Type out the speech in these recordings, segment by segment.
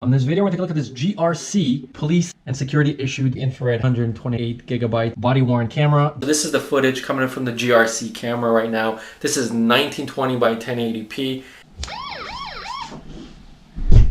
On this video, we're going to take a look at this GRC police and security issued infrared 128 gigabyte body worn camera. This is the footage coming in from the GRC camera right now. This is 1920 by 1080p.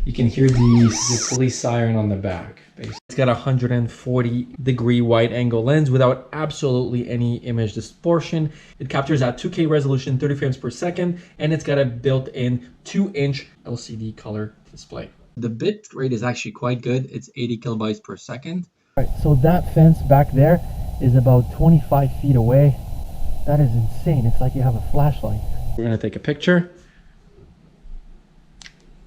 You can hear the police siren on the back. It's got a 140 degree wide angle lens without absolutely any image distortion. It captures at 2K resolution, 30 frames per second, and it's got a built-in 2-inch LCD color display. The bit rate is actually quite good. It's 80 kilobytes per second. All right, so that fence back there is about 25 feet away. That is insane. It's like you have a flashlight. We're gonna take a picture.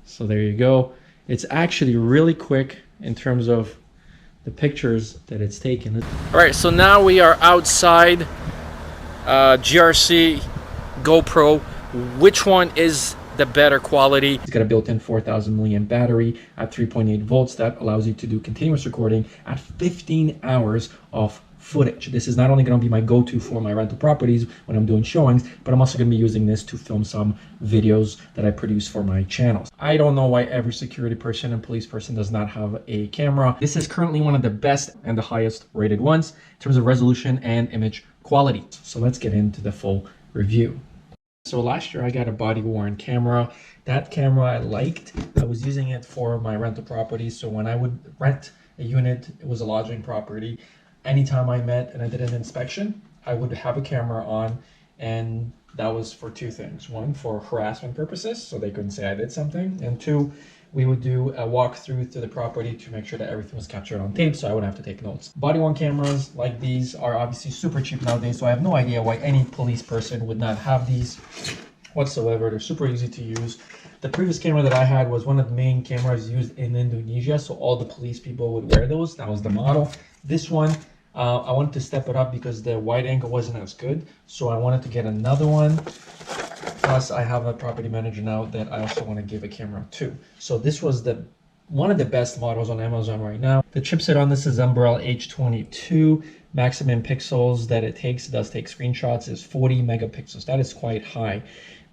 So there you go. It's actually really quick in terms of the pictures that it's taken. All right, so now we are outside GRC GoPro. Which one is the better quality? It's got a built-in 4000 milliamp battery at 3.8 volts that allows you to do continuous recording at 15 hours of footage. This is not only going to be my go-to for my rental properties when I'm doing showings, but I'm also going to be using this to film some videos that I produce for my channels. I don't know why every security person and police person does not have a camera. This is currently one of the best and the highest rated ones in terms of resolution and image quality. So let's get into the full review. So last year I got a body worn camera. That camera I liked. I was using it for my rental properties. So when I would rent a unit, it was a lodging property. Anytime I met and I did an inspection, I would have a camera on, and that was for two things. One, for harassment purposes, so they couldn't say I did something. And two, we would do a walkthrough to the property to make sure that everything was captured on tape, so I wouldn't have to take notes. Body-worn cameras like these are obviously super cheap nowadays, so I have no idea why any police person would not have these whatsoever. They're super easy to use. The previous camera that I had was one of the main cameras used in Indonesia, so all the police people would wear those. That was the model. This one, I wanted to step it up because the wide angle wasn't as good, so I wanted to get another one. Plus, I have a property manager now that I also want to give a camera to. So this was one of the best models on Amazon right now. The chipset on this is Umbrella H22. Maximum pixels that it does take screenshots, is 40 megapixels. That is quite high.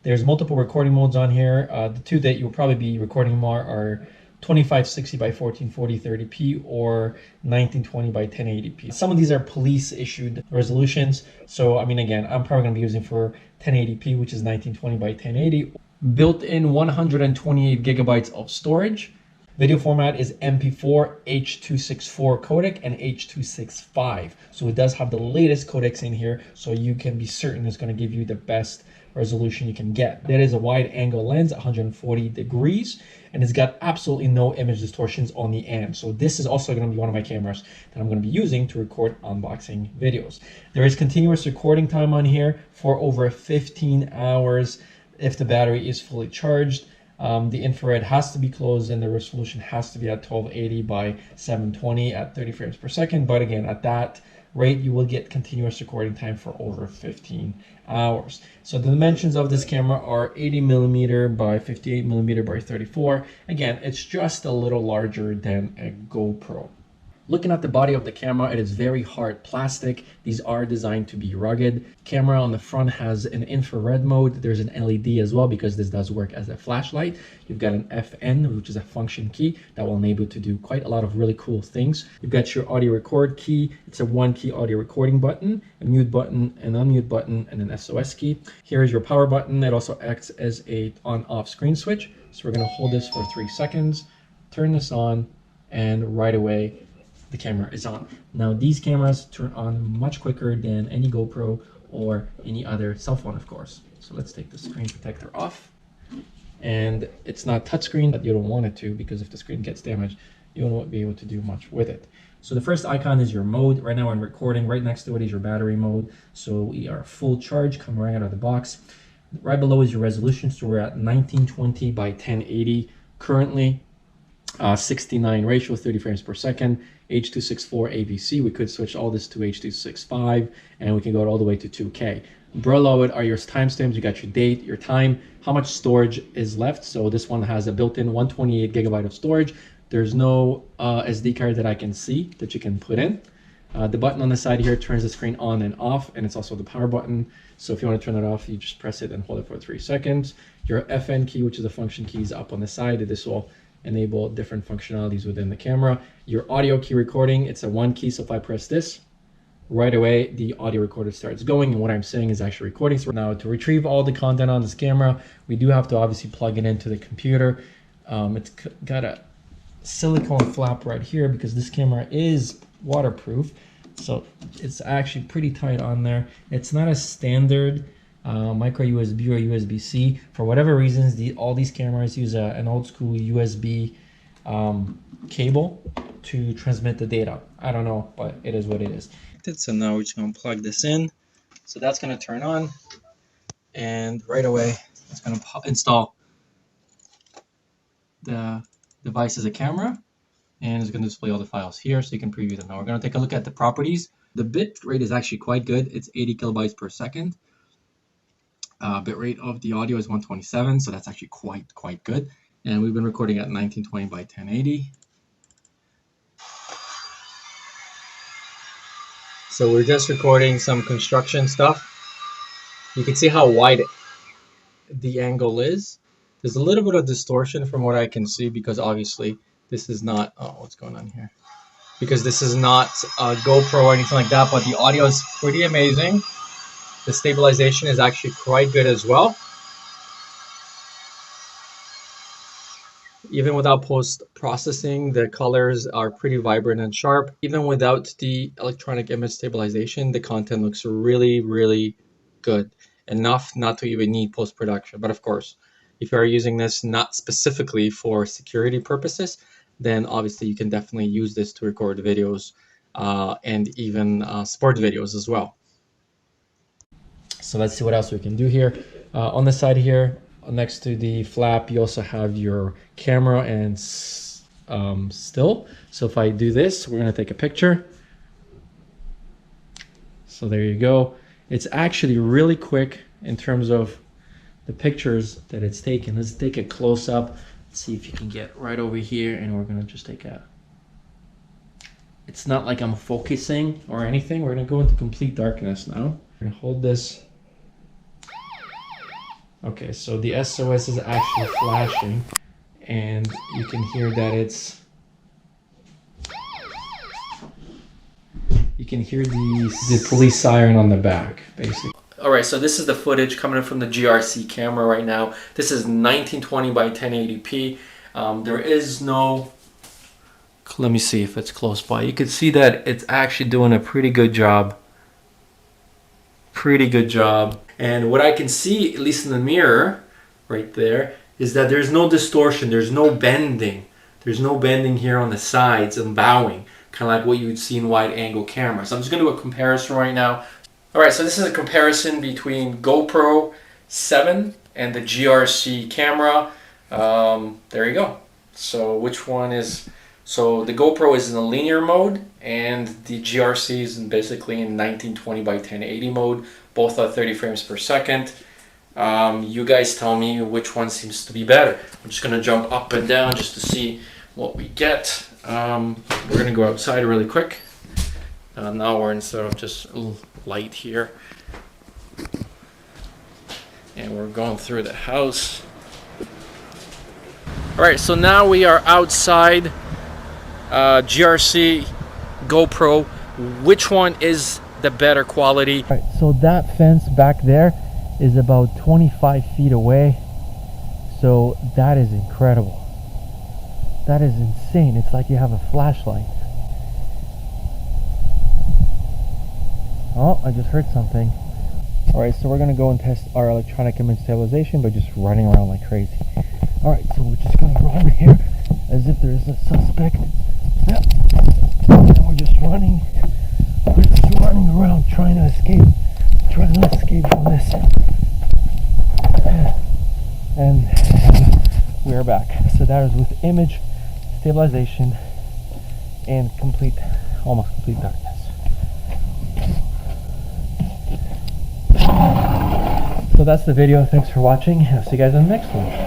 There's multiple recording modes on here. The two that you'll probably be recording more are 2560 by 1440 30p or 1920 by 1080p. Some of these are police issued resolutions. So I mean, again, I'm probably going to be using for 1080p, which is 1920 by 1080. Built-in 128 gigabytes of storage. Video format is MP4, H.264 codec, and H.265. So it does have the latest codecs in here, so you can be certain it's going to give you the best resolution you can get. That is a wide angle lens, 140 degrees, and it's got absolutely no image distortions on the end. So this is also going to be one of my cameras that I'm going to be using to record unboxing videos. There is continuous recording time on here for over 15 hours if the battery is fully charged. The infrared has to be closed and the resolution has to be at 1280 by 720 at 30 frames per second. But again, at that rate, you will get continuous recording time for over 15 hours. So the dimensions of this camera are 80 millimeter by 58 millimeter by 34. Again, it's just a little larger than a GoPro. Looking at the body of the camera, it is very hard plastic. These are designed to be rugged. Camera on the front has an infrared mode. There's an LED as well because this does work as a flashlight. You've got an FN, which is a function key that will enable you to do quite a lot of really cool things. You've got your audio record key. It's a one-key audio recording button, a mute button, an unmute button, and an SOS key. Here is your power button. It also acts as a on-off screen switch. So we're gonna hold this for 3 seconds, turn this on, and right away, the camera is on. Now these cameras turn on much quicker than any GoPro or any other cell phone, of course. So let's take the screen protector off. And it's not touchscreen, but you don't want it to, because if the screen gets damaged, you won't be able to do much with it. So the first icon is your mode. Right now I'm recording. Right next to it is your battery mode. So we are full charge, come right out of the box. Right below is your resolution. So we're at 1920 by 1080 currently. 69 ratio, 30 frames per second, H.264 AVC. We could switch all this to H.265 and we can go all the way to 2K. Below it are your timestamps. You got your date, your time, how much storage is left. So this one has a built-in 128 gigabyte of storage. There's no SD card that I can see that you can put in. The button on the side here turns the screen on and off, and it's also the power button. So if you want to turn it off, you just press it and hold it for 3 seconds. Your FN key, which is a function key, is up on the side. This will enable different functionalities within the camera. Your audio key recording, it's a one key, so if I press this, right away the audio recorder starts going, and what I'm saying is actually recording. So now to retrieve all the content on this camera, we do have to obviously plug it into the computer. It's got a silicone flap right here because this camera is waterproof, so it's actually pretty tight on there. It's not a standard micro USB or USB-C. For whatever reasons, all these cameras use an old school USB cable to transmit the data. I don't know, but it is what it is. So now we're just going to plug this in. So that's going to turn on, and right away it's going to install the device as a camera, and it's going to display all the files here so you can preview them. Now we're going to take a look at the properties. The bit rate is actually quite good. It's 80 kilobytes per second. Bit rate of the audio is 127, so that's actually quite good. And we've been recording at 1920 by 1080. So we're just recording some construction stuff. You can see how wide the angle is. There's a little bit of distortion from what I can see because obviously this is not, oh, what's going on here? Because this is not a GoPro or anything like that, but the audio is pretty amazing. The stabilization is actually quite good as well. Even without post-processing, the colors are pretty vibrant and sharp. Even without the electronic image stabilization, the content looks really good. Enough not to even need post-production. But of course, if you are using this not specifically for security purposes, then obviously you can definitely use this to record videos and even sport videos as well. So let's see what else we can do here. On the side here, next to the flap, you also have your camera and still. So if I do this, we're going to take a picture. So there you go. It's actually really quick in terms of the pictures that it's taken. Let's take a close up. Let's see if you can get right over here, and we're going to just take a... It's not like I'm focusing or anything. We're going to go into complete darkness now. We're going to hold this. Okay, so the SOS is actually flashing, and you can hear that it's... You can hear the police siren on the back, basically. All right, so this is the footage coming in from the GRC camera right now. This is 1920 by 1080p. There is no... Let me see if it's close by. You can see that it's actually doing a pretty good job. Pretty good job. And what I can see, at least in the mirror right there, is that there's no distortion, there's no bending. There's no bending here on the sides and bowing, kind of like what you would see in wide angle cameras. So I'm just going to do a comparison right now. All right, so this is a comparison between GoPro 7 and the GRC camera. There you go. So which one is... So the GoPro is in a linear mode, and the GRC is basically in 1920 by 1080 mode. Both are 30 frames per second. You guys tell me which one seems to be better. I'm just gonna jump up and down just to see what we get. We're gonna go outside really quick. Now we're instead of just a little light here. And we're going through the house. All right, so now we are outside. GRC, GoPro, which one is the better quality? All right, so that fence back there is about 25 feet away. So that is incredible. That is insane. It's like you have a flashlight. Oh, I just heard something. All right, so we're gonna go and test our electronic image stabilization by just running around like crazy. All right, so we're just gonna go over here as if there's a suspect. Yep. And we're just running. We're just running around trying to escape from this. And we're back. So that is with image stabilization and almost complete darkness. So that's the video. Thanks for watching. I'll see you guys in the next one.